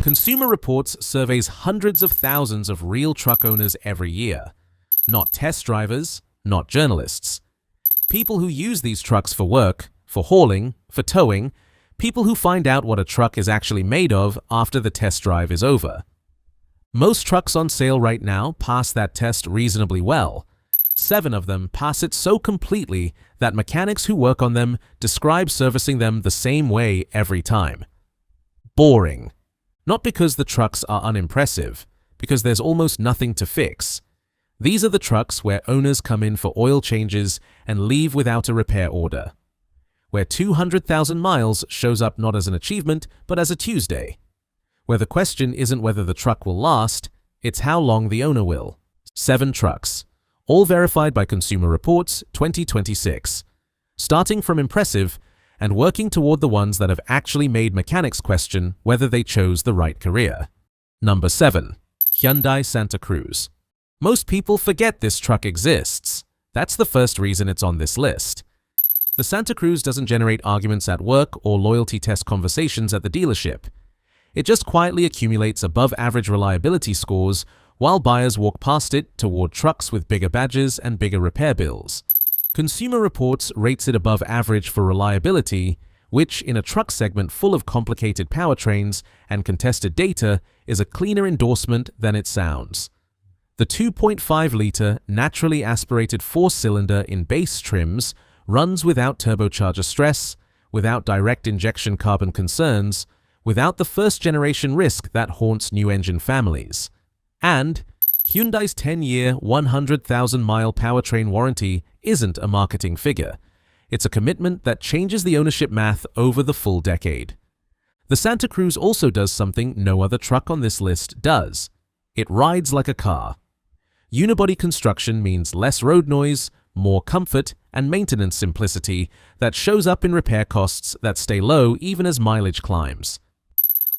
Consumer Reports surveys hundreds of thousands of real truck owners every year. Not test drivers, not journalists. People who use these trucks for work, for hauling, for towing, people who find out what a truck is actually made of after the test drive is over. Most trucks on sale right now pass that test reasonably well. 7 of them pass it so completely that mechanics who work on them describe servicing them the same way every time. Boring. Not because the trucks are unimpressive, because there's almost nothing to fix. These are the trucks where owners come in for oil changes and leave without a repair order. Where 200,000 miles shows up not as an achievement, but as a Tuesday. Where the question isn't whether the truck will last, it's how long the owner will. 7 trucks, all verified by Consumer Reports 2026. Starting from impressive and working toward the ones that have actually made mechanics question whether they chose the right career. Number 7. Hyundai Santa Cruz. Most people forget this truck exists. That's the first reason it's on this list. The Santa Cruz doesn't generate arguments at work or loyalty test conversations at the dealership. It just quietly accumulates above-average reliability scores while buyers walk past it toward trucks with bigger badges and bigger repair bills. Consumer Reports rates it above average for reliability, which, in a truck segment full of complicated powertrains and contested data, is a cleaner endorsement than it sounds. The 2.5-liter naturally aspirated 4-cylinder in base trims runs without turbocharger stress, without direct injection carbon concerns, without the first-generation risk that haunts new engine families. And Hyundai's 10-year, 100,000-mile powertrain warranty isn't a marketing figure. It's a commitment that changes the ownership math over the full decade. The Santa Cruz also does something no other truck on this list does. It rides like a car. Unibody construction means less road noise, more comfort, and maintenance simplicity that shows up in repair costs that stay low even as mileage climbs.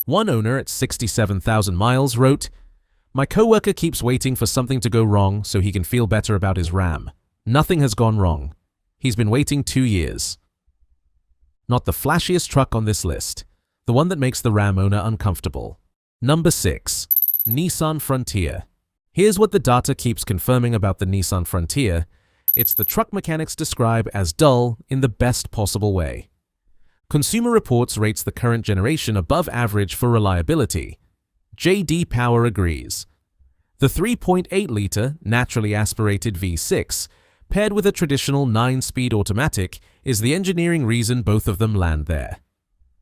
One owner at 67,000 miles wrote, "My coworker keeps waiting for something to go wrong so he can feel better about his Ram. Nothing has gone wrong. He's been waiting 2 years." Not the flashiest truck on this list, the one that makes the Ram owner uncomfortable. Number 6. Nissan Frontier. Here's what the data keeps confirming about the Nissan Frontier. It's the truck mechanics describe as dull in the best possible way. Consumer Reports rates the current generation above average for reliability. J.D. Power agrees. The 3.8-liter naturally aspirated V6, paired with a traditional 9-speed automatic, is the engineering reason both of them land there.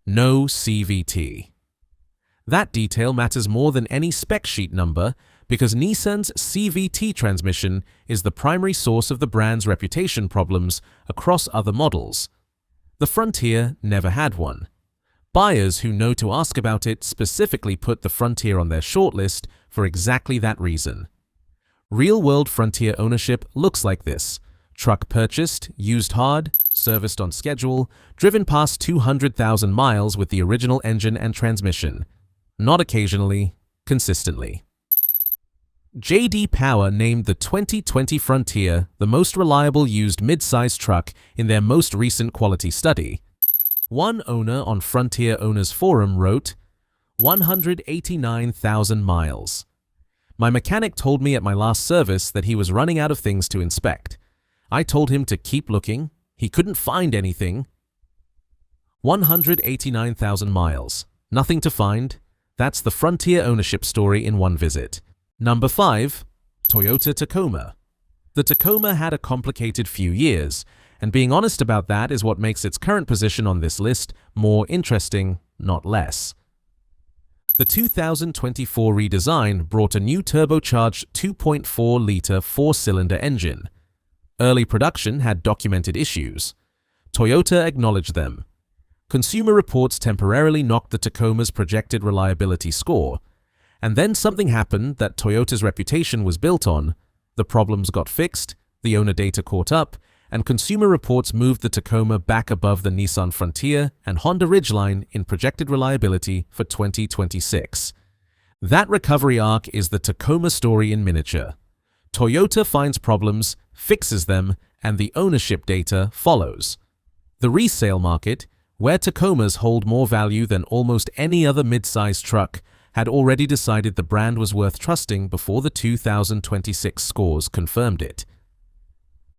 No CVT. That detail matters more than any spec sheet number because Nissan's CVT transmission is the primary source of the brand's reputation problems across other models. The Frontier never had one. Buyers who know to ask about it specifically put the Frontier on their shortlist for exactly that reason. Real-world Frontier ownership looks like this. Truck purchased, used hard, serviced on schedule, driven past 200,000 miles with the original engine and transmission. Not occasionally, consistently. J.D. Power named the 2020 Frontier the most reliable used mid-size truck in their most recent quality study. One owner on Frontier Owners Forum wrote, 189,000 miles. My mechanic told me at my last service that he was running out of things to inspect. I told him to keep looking. He couldn't find anything. 189,000 miles. Nothing to find. That's the Frontier ownership story in one visit. Number 5. Toyota Tacoma. The Tacoma had a complicated few years, and being honest about that is what makes its current position on this list more interesting, not less. The 2024 redesign brought a new turbocharged 2.4-liter 4-cylinder engine. Early production had documented issues. Toyota acknowledged them. Consumer Reports temporarily knocked the Tacoma's projected reliability score, and then something happened that Toyota's reputation was built on. The problems got fixed, the owner data caught up, and Consumer Reports moved the Tacoma back above the Nissan Frontier and Honda Ridgeline in projected reliability for 2026. That recovery arc is the Tacoma story in miniature. Toyota finds problems, fixes them, and the ownership data follows. The resale market, where Tacomas hold more value than almost any other mid-sized truck, had already decided the brand was worth trusting before the 2026 scores confirmed it.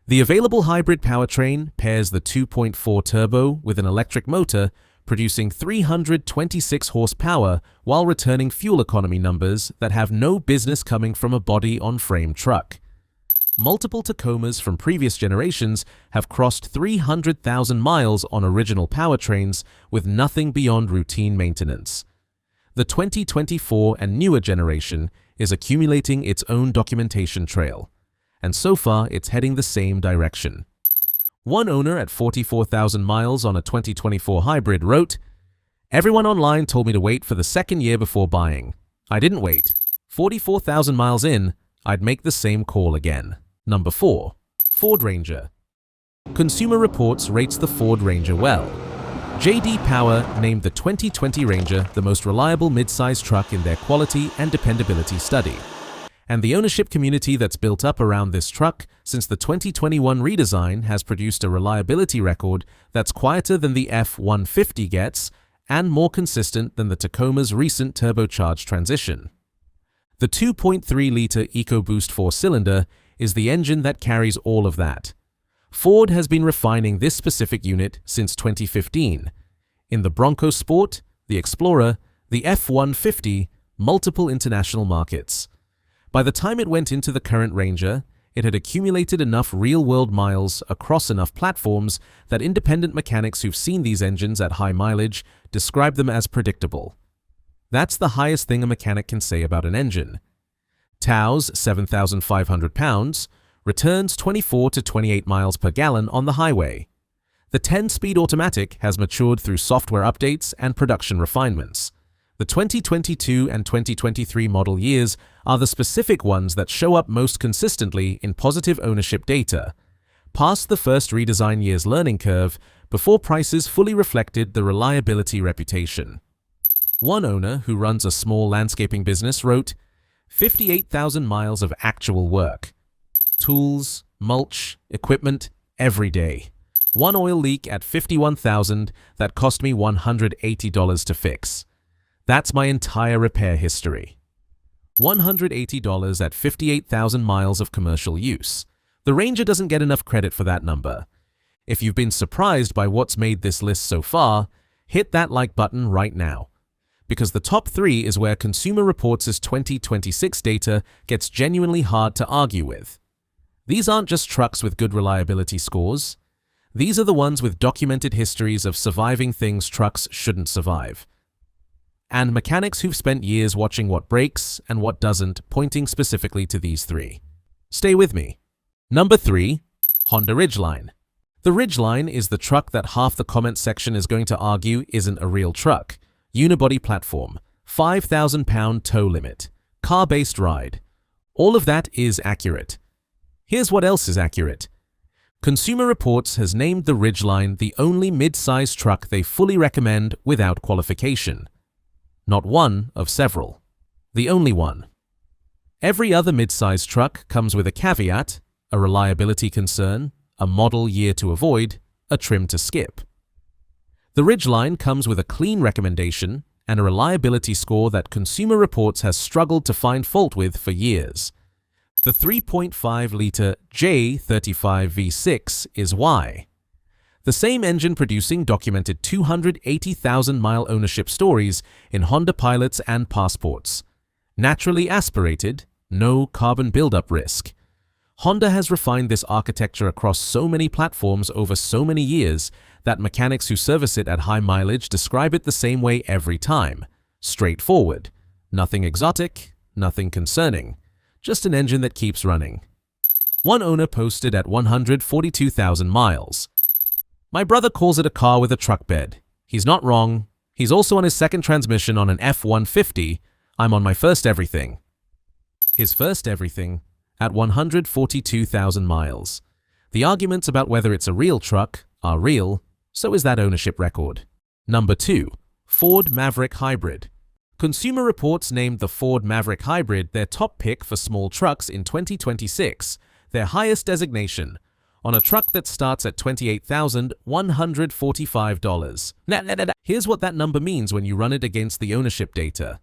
The available hybrid powertrain pairs the 2.4 turbo with an electric motor, producing 326 horsepower while returning fuel economy numbers that have no business coming from a body-on-frame truck. Multiple Tacomas from previous generations have crossed 300,000 miles on original powertrains with nothing beyond routine maintenance. The 2024 and newer generation is accumulating its own documentation trail, and so far it's heading the same direction. One owner at 44,000 miles on a 2024 hybrid wrote, "Everyone online told me to wait for the second year before buying. I didn't wait. 44,000 miles in, I'd make the same call again." Number 4. Ford Ranger. Consumer Reports rates the Ford Ranger well. J.D. Power named the 2020 Ranger the most reliable mid-size truck in their quality and dependability study. And the ownership community that's built up around this truck since the 2021 redesign has produced a reliability record that's quieter than the F-150 gets and more consistent than the Tacoma's recent turbocharged transition. The 2.3-liter EcoBoost 4-cylinder is the engine that carries all of that. Ford has been refining this specific unit since 2015. In the Bronco Sport, the Explorer, the F-150, multiple international markets. By the time it went into the current Ranger, it had accumulated enough real-world miles across enough platforms that independent mechanics who've seen these engines at high mileage describe them as predictable. That's the highest thing a mechanic can say about an engine. Tow's 7,500 pounds returns 24 to 28 miles per gallon on the highway. The 10-speed automatic has matured through software updates and production refinements. The 2022 and 2023 model years are the specific ones that show up most consistently in positive ownership data, past the first redesign year's learning curve before prices fully reflected the reliability reputation. One owner who runs a small landscaping business wrote, 58,000 miles of actual work. Tools, mulch, equipment, every day. One oil leak at 51,000 that cost me $180 to fix. That's my entire repair history. $180 at 58,000 miles of commercial use. The Ranger doesn't get enough credit for that number. If you've been surprised by what's made this list so far, hit that like button right now. Because the top 3 is where Consumer Reports' 2026 data gets genuinely hard to argue with. These aren't just trucks with good reliability scores. These are the ones with documented histories of surviving things trucks shouldn't survive. And mechanics who've spent years watching what breaks and what doesn't, pointing specifically to these 3. Stay with me. Number 3. Honda Ridgeline. The Ridgeline is the truck that half the comment section is going to argue isn't a real truck. Unibody platform, 5,000-pound tow limit, car-based ride. All of that is accurate. Here's what else is accurate. Consumer Reports has named the Ridgeline the only mid-size truck they fully recommend without qualification. Not one of several. The only one. Every other mid-size truck comes with a caveat, a reliability concern, a model year to avoid, a trim to skip. The Ridgeline comes with a clean recommendation and a reliability score that Consumer Reports has struggled to find fault with for years. The 3.5-liter J35 V6 is why. The same engine producing documented 280,000-mile ownership stories in Honda Pilots and Passports. Naturally aspirated, no carbon buildup risk. Honda has refined this architecture across so many platforms over so many years that mechanics who service it at high mileage describe it the same way every time. Straightforward. Nothing exotic, nothing concerning. Just an engine that keeps running. One owner posted at 142,000 miles. My brother calls it a car with a truck bed. He's not wrong. He's also on his second transmission on an F-150. I'm on my first everything. His first everything at 142,000 miles. The arguments about whether it's a real truck are real, so is that ownership record. Number 2. Ford Maverick Hybrid. Consumer Reports named the Ford Maverick Hybrid their top pick for small trucks in 2026, their highest designation, on a truck that starts at $28,145. Here's what that number means when you run it against the ownership data.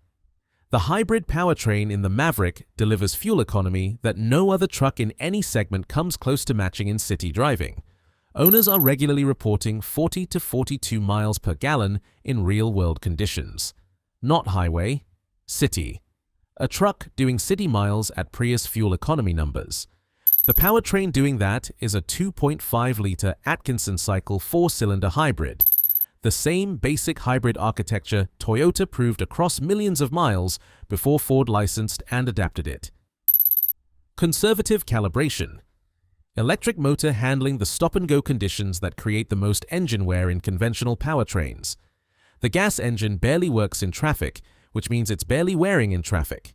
The hybrid powertrain in the Maverick delivers fuel economy that no other truck in any segment comes close to matching in city driving. Owners are regularly reporting 40 to 42 miles per gallon in real-world conditions. Not highway, city. A truck doing city miles at Prius fuel economy numbers. The powertrain doing that is a 2.5-liter Atkinson cycle 4-cylinder hybrid. The same basic hybrid architecture Toyota proved across millions of miles before Ford licensed and adapted it. Conservative calibration. Electric motor handling the stop-and-go conditions that create the most engine wear in conventional powertrains. The gas engine barely works in traffic, which means it's barely wearing in traffic.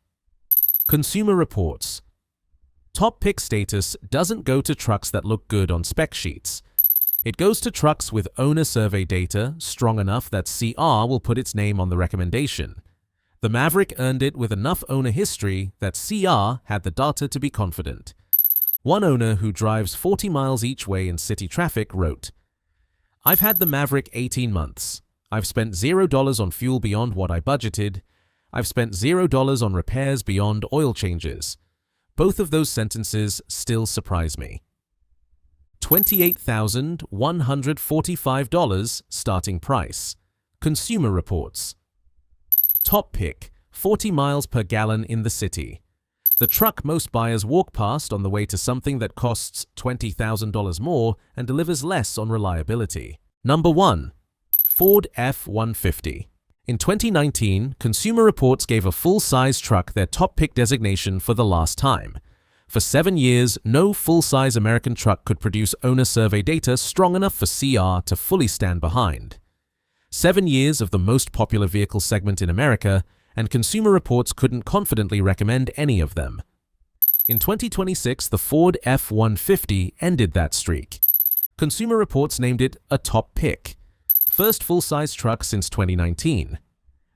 Consumer reports. Top pick status doesn't go to trucks that look good on spec sheets. It goes to trucks with owner survey data strong enough that CR will put its name on the recommendation. The Maverick earned it with enough owner history that CR had the data to be confident. One owner who drives 40 miles each way in city traffic wrote, "I've had the Maverick 18 months. I've spent $0 on fuel beyond what I budgeted. I've spent $0 on repairs beyond oil changes." Both of those sentences still surprise me. $28,145 starting price. Consumer reports. Top pick, 40 miles per gallon in the city. The truck most buyers walk past on the way to something that costs $20,000 more and delivers less on reliability. Number 1. Ford F-150. In 2019, Consumer Reports gave a full-size truck their top pick designation for the last time. For 7 years, no full-size American truck could produce owner survey data strong enough for CR to fully stand behind. 7 years of the most popular vehicle segment in America, and Consumer Reports couldn't confidently recommend any of them. In 2026, the Ford F-150 ended that streak. Consumer Reports named it a top pick. First full-size truck since 2019.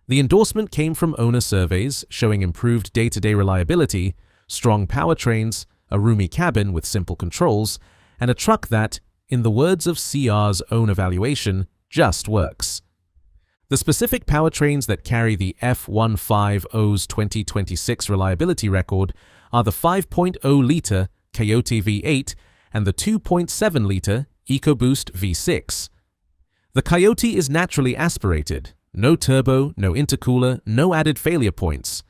The endorsement came from owner surveys showing improved day-to-day reliability, strong powertrains, a roomy cabin with simple controls, and a truck that, in the words of CR's own evaluation, just works. The specific powertrains that carry the F-150's 2026 reliability record are the 5.0-liter Coyote V8 and the 2.7-liter EcoBoost V6. The Coyote is naturally aspirated, no turbo, no intercooler, no added failure points.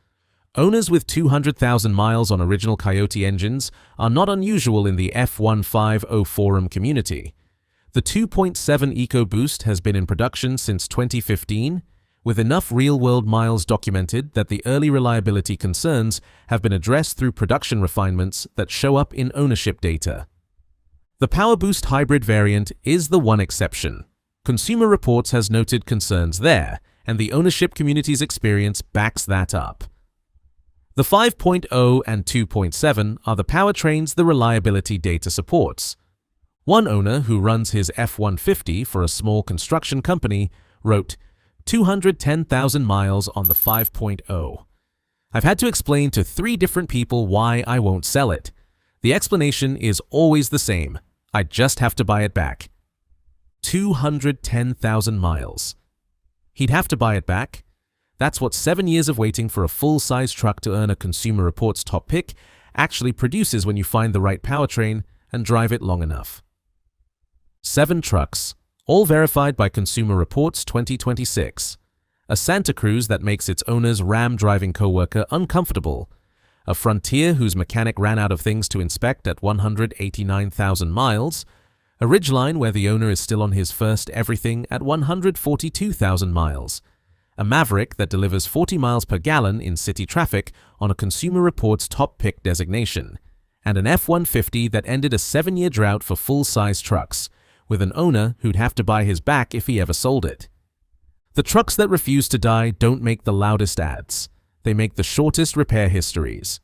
Owners with 200,000 miles on original Coyote engines are not unusual in the F-150 forum community. The 2.7 EcoBoost has been in production since 2015, with enough real-world miles documented that the early reliability concerns have been addressed through production refinements that show up in ownership data. The PowerBoost hybrid variant is the one exception. Consumer Reports has noted concerns there, and the ownership community's experience backs that up. The 5.0 and 2.7 are the powertrains the reliability data supports. One owner who runs his F-150 for a small construction company wrote, 210,000 miles on the 5.0. I've had to explain to 3 different people why I won't sell it. The explanation is always the same. I just have to buy it back. 210,000 miles. He'd have to buy it back. That's what 7 years of waiting for a full-size truck to earn a Consumer Reports top pick actually produces when you find the right powertrain and drive it long enough. 7 trucks, all verified by Consumer Reports 2026. A Santa Cruz that makes its owner's Ram-driving coworker uncomfortable. A Frontier whose mechanic ran out of things to inspect at 189,000 miles. A Ridgeline where the owner is still on his first everything at 142,000 miles. A Maverick that delivers 40 miles per gallon in city traffic on a Consumer Reports top pick designation. And an F-150 that ended a 7-year drought for full-size trucks, with an owner who'd have to buy his back if he ever sold it. The trucks that refuse to die don't make the loudest ads. They make the shortest repair histories.